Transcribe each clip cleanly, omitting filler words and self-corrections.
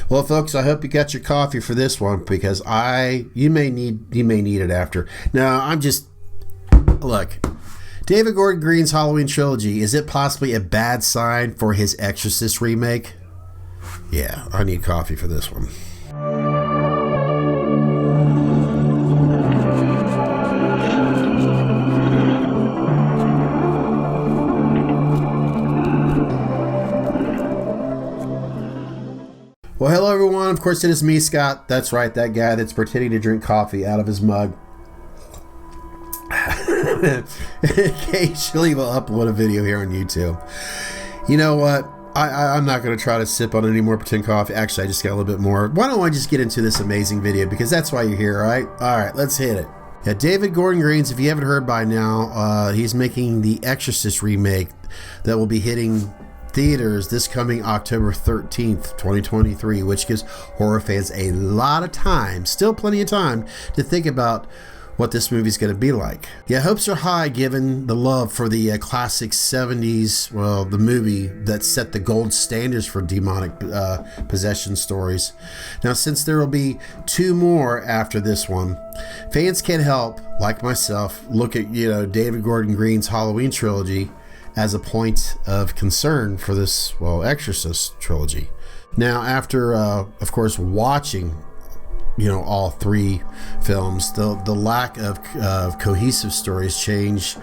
Well, folks, I hope you got your coffee for this one because you may need it after. Now, look. David Gordon Green's Halloween trilogy, is it possibly a bad sign for his Exorcist remake? Yeah, I need coffee for this one. Well, hello everyone. Of course, it is me, Scott. That's right, that guy that's pretending to drink coffee out of his mug. Occasionally we'll upload a video here on YouTube. You know what? I'm not going to try to sip on any more pretend coffee. Actually, I just got a little bit more. Why don't I just get into this amazing video? Because that's why you're here, right? All right, let's hit it. Yeah, David Gordon Green's, if you haven't heard by now, he's making the Exorcist remake that will be hitting theaters this coming October 13th, 2023, which gives horror fans a lot of time, still plenty of time, to think about what this movie's going to be like. Yeah, hopes are high given the love for the classic 70s, well, the movie that set the gold standards for demonic possession stories. Now, since there will be two more after this one, fans can't help, like myself, look at, David Gordon Green's Halloween trilogy as a point of concern for this, Exorcist trilogy. Now, after, of course, watching all three films, the lack of cohesive stories changed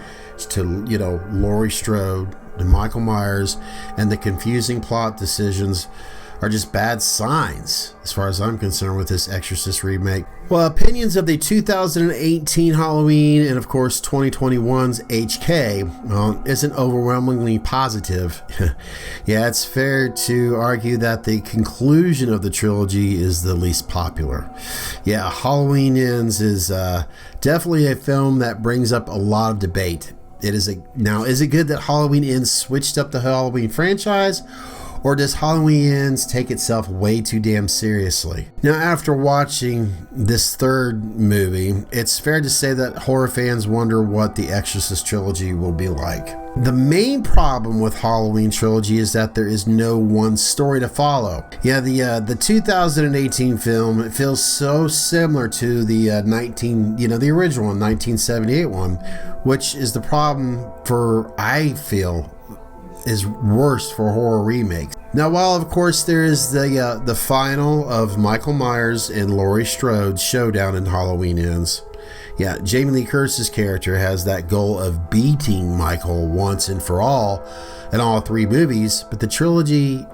to Laurie Strode, to Michael Myers, and the confusing plot decisions are just bad signs as far as I'm concerned with this Exorcist remake. Well, opinions of the 2018 Halloween and of course 2021's HK isn't overwhelmingly positive. Yeah, it's fair to argue that the conclusion of the trilogy is the least popular. Yeah, Halloween Ends is definitely a film that brings up a lot of debate. Is it good that Halloween Ends switched up the Halloween franchise? Or does Halloween Ends take itself way too damn seriously? Now, after watching this third movie, it's fair to say that horror fans wonder what the Exorcist trilogy will be like. The main problem with Halloween trilogy is that there is no one story to follow. Yeah, the 2018 film, it feels so similar to the the original one, 1978 one, which is the problem I feel is worst for horror remakes. Now, while of course there is the final of Michael Myers and Laurie Strode's showdown in Halloween Ends, yeah, Jamie Lee Curtis's character has that goal of beating Michael once and for all in all three movies, but the trilogy,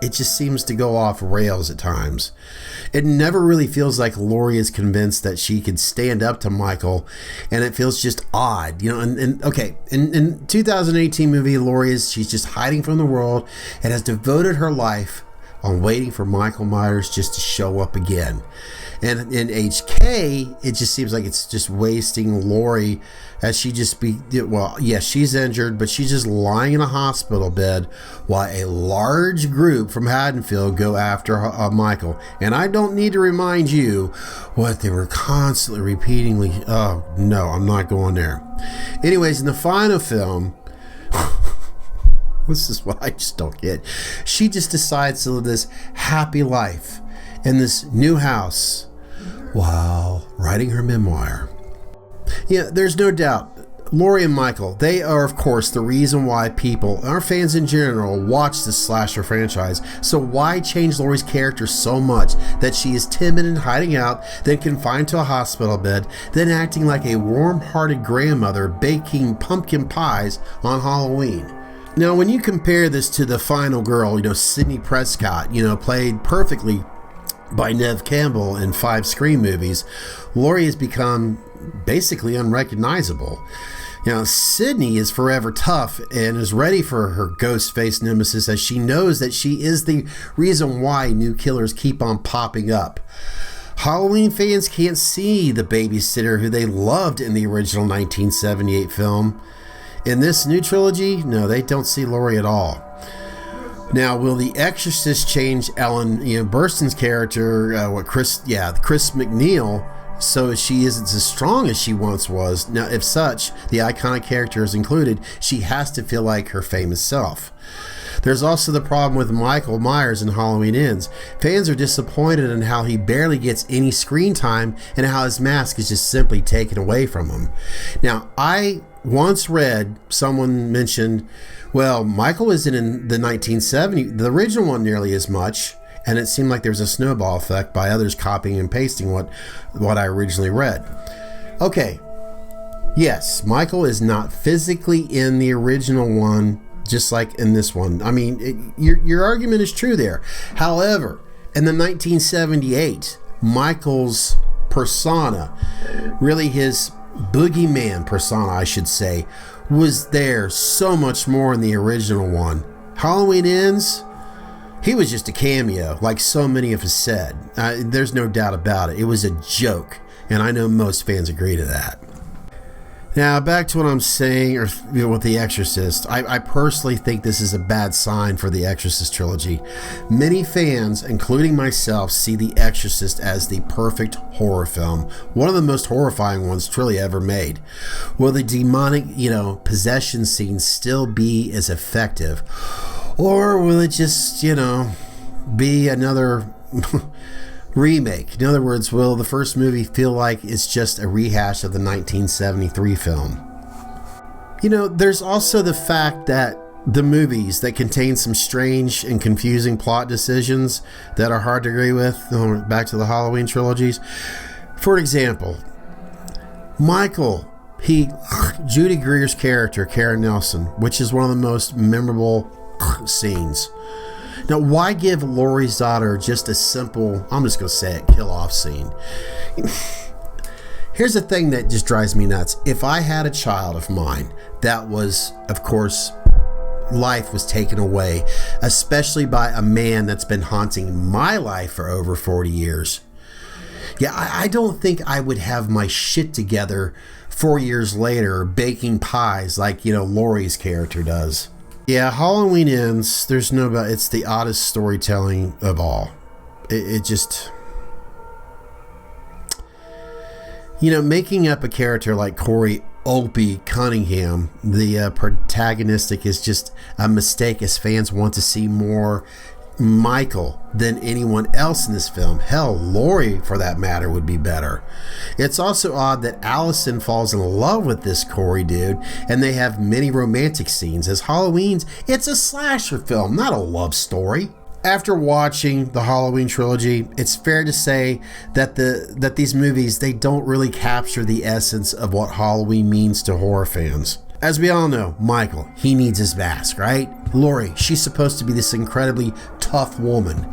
it just seems to go off rails at times. It never really feels like Laurie is convinced that she could stand up to Michael, and it feels just odd, in 2018 movie, she's just hiding from the world and has devoted her life on waiting for Michael Myers just to show up again. And in HK, it just seems like it's just wasting Laurie as she just she's injured, but she's just lying in a hospital bed while a large group from Haddonfield go after Michael. And I don't need to remind you what they were constantly repeatedly, oh no, I'm not going there. Anyways, in the final film, this is what I just don't get. She just decides to live this happy life in this new house while writing her memoir. Yeah, there's no doubt. Laurie and Michael, they are, of course, the reason why people, our fans in general, watch this slasher franchise. So why change Laurie's character so much that she is timid and hiding out, then confined to a hospital bed, then acting like a warm-hearted grandmother baking pumpkin pies on Halloween? Now, when you compare this to the final girl, Sidney Prescott, played perfectly by Neve Campbell in 5 Scream movies, Laurie has become basically unrecognizable. Sidney is forever tough and is ready for her ghost-faced nemesis, as she knows that she is the reason why new killers keep on popping up. Halloween fans can't see the babysitter who they loved in the original 1978 film. In this new trilogy, no, they don't see Laurie at all. Now, will The Exorcist change Ellen Burstyn's character, Chris McNeil, so she isn't as strong as she once was? Now, if such, the iconic character is included, she has to feel like her famous self. There's also the problem with Michael Myers in Halloween Ends. Fans are disappointed in how he barely gets any screen time and how his mask is just simply taken away from him. Now, I once read someone mentioned, well, Michael wasn't in the 1970s, the original one, nearly as much, and it seemed like there was a snowball effect by others copying and pasting what I originally read. Okay, yes, Michael is not physically in the original one, just like in this one. I mean, your argument is true there. However, in the 1978, Michael's persona, really his boogeyman persona, I should say, was there so much more in the original one. Halloween Ends, he was just a cameo, like so many of us said. There's no doubt about it. It was a joke, and I know most fans agree to that. Now, back to what I'm saying, or with The Exorcist, I personally think this is a bad sign for the Exorcist trilogy. Many fans, including myself, see The Exorcist as the perfect horror film, one of the most horrifying ones truly ever made. Will the demonic, possession scenes still be as effective? Or will it just, be another remake? In other words, will the first movie feel like it's just a rehash of the 1973 film? There's also the fact that the movies that contain some strange and confusing plot decisions that are hard to agree with, back to the Halloween trilogies. For example, Michael, Judy Greer's character, Karen Nelson, which is one of the most memorable scenes. Now, why give Laurie's daughter just a simple, I'm just going to say it, kill-off scene? Here's the thing that just drives me nuts. If I had a child of mine that was, of course, life was taken away, especially by a man that's been haunting my life for over 40 years, I don't think I would have my shit together 4 years later baking pies like, Laurie's character does. Yeah, Halloween Ends, there's no doubt, it's the oddest storytelling of all. It just... making up a character like Corey Opie Cunningham, the protagonistic, is just a mistake, as fans want to see more Michael than anyone else in this film. Hell, Laurie, for that matter, would be better. It's also odd that Allison falls in love with this Corey dude, and they have many romantic scenes. As Halloween's, it's a slasher film, not a love story. After watching the Halloween trilogy, it's fair to say that these movies, they don't really capture the essence of what Halloween means to horror fans. As we all know, Michael, he needs his mask, right? Laurie, she's supposed to be this incredibly tough woman.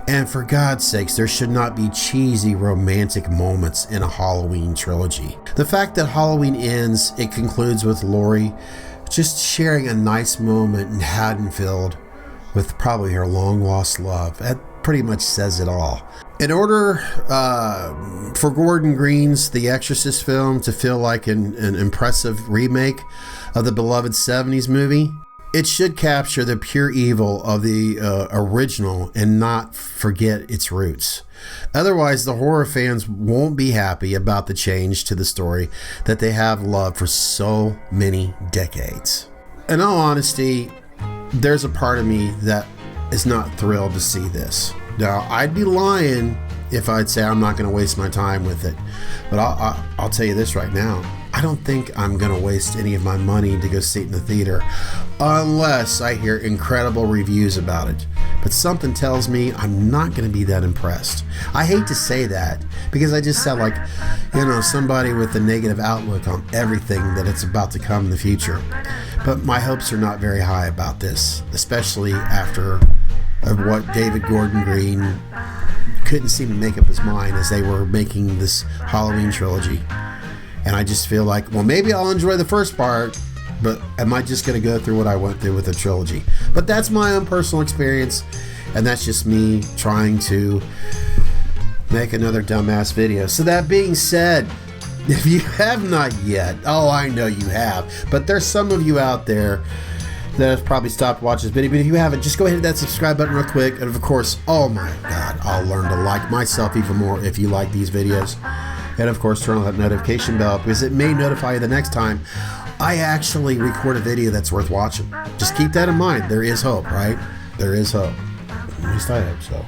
And for God's sakes, there should not be cheesy romantic moments in a Halloween trilogy. The fact that Halloween Ends, it concludes with Laurie just sharing a nice moment in Haddonfield with probably her long-lost love. That pretty much says it all. In order for Gordon Green's The Exorcist film to feel like an impressive remake of the beloved 70s movie, it should capture the pure evil of the original and not forget its roots. Otherwise, the horror fans won't be happy about the change to the story that they have loved for so many decades. In all honesty, there's a part of me that is not thrilled to see this. Now, I'd be lying if I'd say I'm not going to waste my time with it. But I'll tell you this right now. I don't think I'm going to waste any of my money to go see it in the theater unless I hear incredible reviews about it. But something tells me I'm not going to be that impressed. I hate to say that because I just sound like, somebody with a negative outlook on everything that it's about to come in the future. But my hopes are not very high about this, especially after what David Gordon Green couldn't seem to make up his mind as they were making this Halloween trilogy. And I just feel like, well, maybe I'll enjoy the first part, but am I just going to go through what I went through with the trilogy? But that's my own personal experience, and that's just me trying to make another dumbass video. So that being said, if you have not yet, I know you have, but there's some of you out there that have probably stopped watching this video, but if you haven't, just go ahead and hit that subscribe button real quick, and of course, oh my God, I'll learn to like myself even more if you like these videos. And of course, turn on that notification bell because it may notify you the next time I actually record a video that's worth watching. Just keep that in mind. There is hope, right? There is hope. At least I hope so.